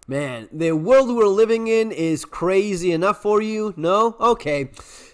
Man, the world we're living in is crazy enough for you? No? Okay.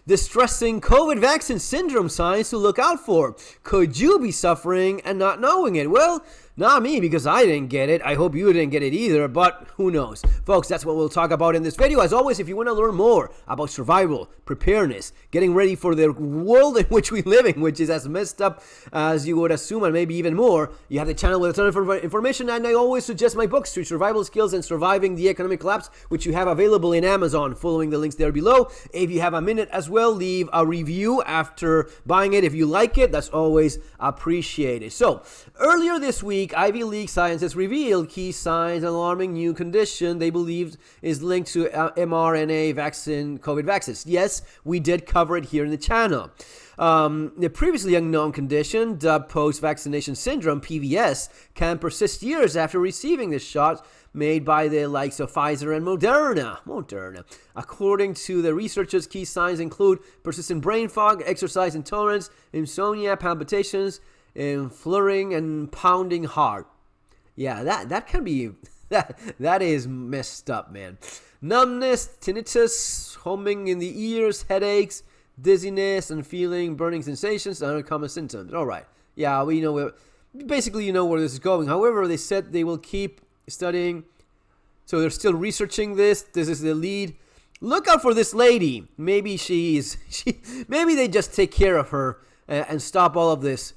Distressing COVID vaccine syndrome signs to look out for. Could you be suffering and not knowing it? Well, not me, because I didn't get it. I hope you didn't get it either, but who knows? Folks, that's what we'll talk about in this video. As always, if you want to learn more about survival, preparedness, getting ready for the world in which we live in, which is as messed up as you would assume, and maybe even more, you have the channel with a ton of information, and I always suggest my books, Survival Skills and Surviving the Economic Collapse, which you have available in Amazon, following the links there below. If you have a minute as well, leave a review after buying it if you like it. That's always appreciated. So, earlier this week, Ivy League scientists revealed key signs and alarming new condition they believed is linked to mRNA vaccine, COVID vaccines. Yes, we did cover it here in the channel. The previously unknown condition, dubbed post-vaccination syndrome, PVS, can persist years after receiving the shot made by the likes of Pfizer and Moderna. According to the researchers, key signs include persistent brain fog, exercise intolerance, insomnia, palpitations, and flurrying and pounding heart. Yeah, that can be, that is messed up, man. Numbness, tinnitus, humming in the ears, headaches, dizziness, and feeling burning sensations are common symptoms. All right. Yeah, we know basically you know where this is going. However, they said they will keep studying. So they're still researching this. This is the lead. Look out for this lady. Maybe maybe they just take care of her and stop all of this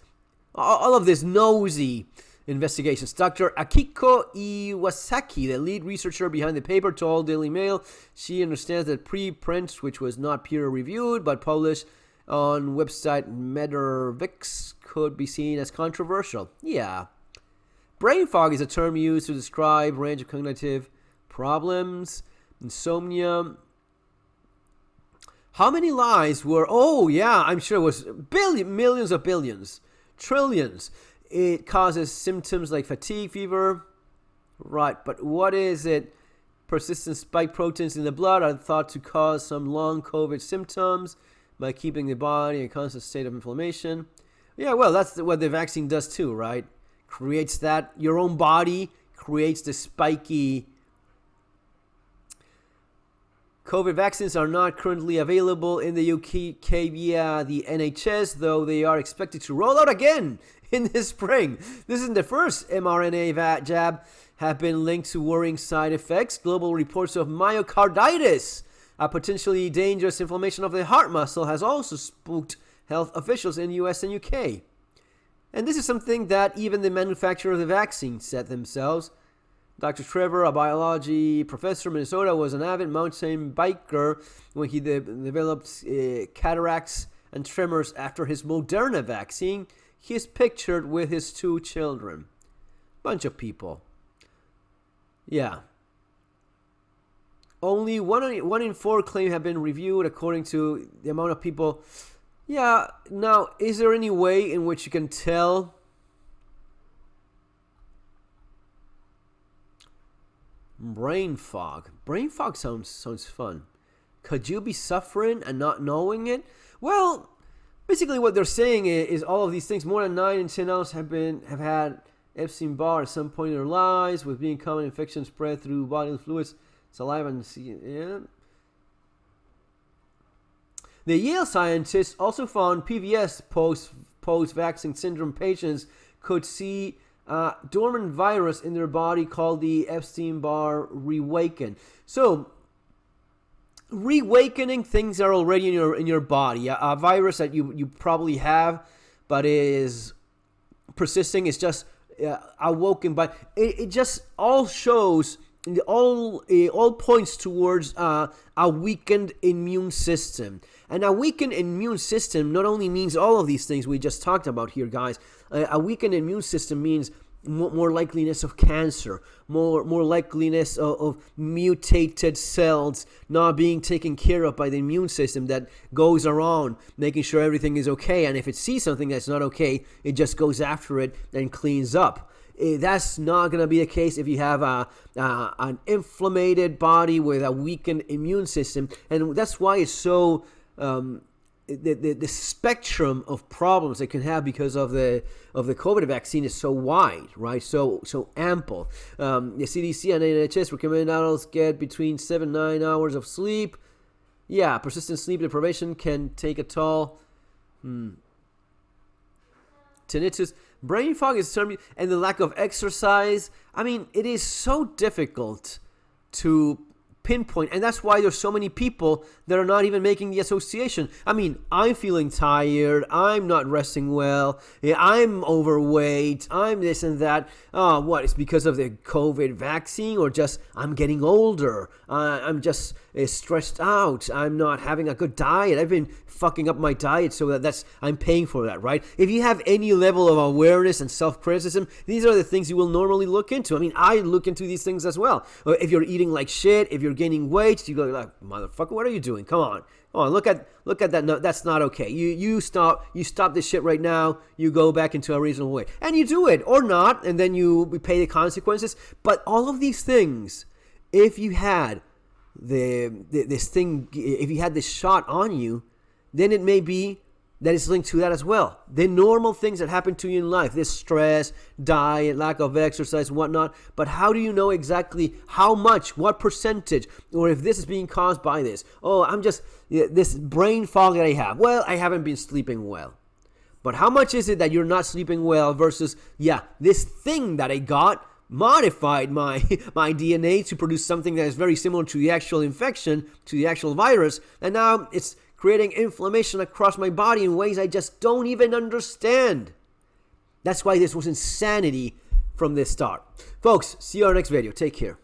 nosy investigations. Dr. Akiko Iwasaki, the lead researcher behind the paper, told Daily Mail she understands that preprint, which was not peer-reviewed but published on website MetaVix, could be seen as controversial. Yeah. Brain fog is a term used to describe range of cognitive problems, insomnia. How many lives were, oh yeah, I'm sure it was millions of billions, trillions. It causes symptoms like fatigue, fever. Right, but what is it? Persistent spike proteins in the blood are thought to cause some long COVID symptoms by keeping the body in a constant state of inflammation. Yeah, well, that's what the vaccine does too, right? Creates that, your own body creates the spiky. COVID vaccines are not currently available in the UK via the NHS, though they are expected to roll out again in the spring. This isn't the first mRNA jab have been linked to worrying side effects. Global reports of myocarditis, a potentially dangerous inflammation of the heart muscle, has also spooked health officials in US and UK. And this is something that even the manufacturer of the vaccine said themselves. Dr. Trevor, a biology professor in Minnesota, was an avid mountain biker when he developed cataracts and tremors after his Moderna vaccine. He is pictured with his 2 children. Bunch of people. Yeah. Only one in 4 claims have been reviewed according to the amount of people. Yeah, now, is there any way in which you can tell? Brain fog. Brain fog sounds fun. Could you be suffering and not knowing it? Well, basically what they're saying is all of these things, more than 9 in 10 adults have had Epstein-Barr at some point in their lives, with being common infection spread through bodily fluids, saliva, and yeah. The Yale scientists also found PVS post-vaccine syndrome patients could see dormant virus in their body called the Epstein-Barr reawaken. So, reawakening things that are already in your body. A virus that you probably have, but is persisting. It's just awoken. But it just all shows. It all points towards a weakened immune system. And a weakened immune system not only means all of these things we just talked about here, guys. A weakened immune system means more likeliness of cancer, more likeliness of mutated cells not being taken care of by the immune system that goes around making sure everything is okay. And if it sees something that's not okay, it just goes after it and cleans up. That's not going to be the case if you have an inflamed body with a weakened immune system. And that's why it's so the spectrum of problems they can have because of the COVID vaccine is so wide, right? So ample. The CDC and NHS recommend adults get between 7 and 9 hours of sleep. Yeah, persistent sleep deprivation can take a toll. Tinnitus, brain fog is certainly, and the lack of exercise. I mean, it is so difficult to pinpoint, and that's why there's so many people that are not even making the association. I mean, I'm feeling tired, I'm not resting well, I'm overweight, I'm this and that. What? It's because of the COVID vaccine, or just I'm getting older, I'm just stressed out, I'm not having a good diet, I've been fucking up my diet, so that's I'm paying for that, right? If you have any level of awareness and self-criticism, these are the things you will normally look into. I mean, I look into these things as well. If you're eating like shit, if you're gaining weight, you go like, motherfucker, what are you doing? Come on, look at that. No, that's not okay. You stop this shit right now. You go back into a reasonable way, and you do it or not, and then you pay the consequences. But all of these things, if you had if you had this shot on you, then it may be that it's linked to that as well. The normal things that happen to you in life, this stress, diet, lack of exercise, and whatnot. But how do you know exactly how much, what percentage, or if this is being caused by this? Oh, I'm just, this brain fog that I have. Well, I haven't been sleeping well. But how much is it that you're not sleeping well versus, this thing that I got modified my DNA to produce something that is very similar to the actual infection, to the actual virus, and now it's creating inflammation across my body in ways I just don't even understand. That's why this was insanity from the start. Folks, see you on our next video. Take care.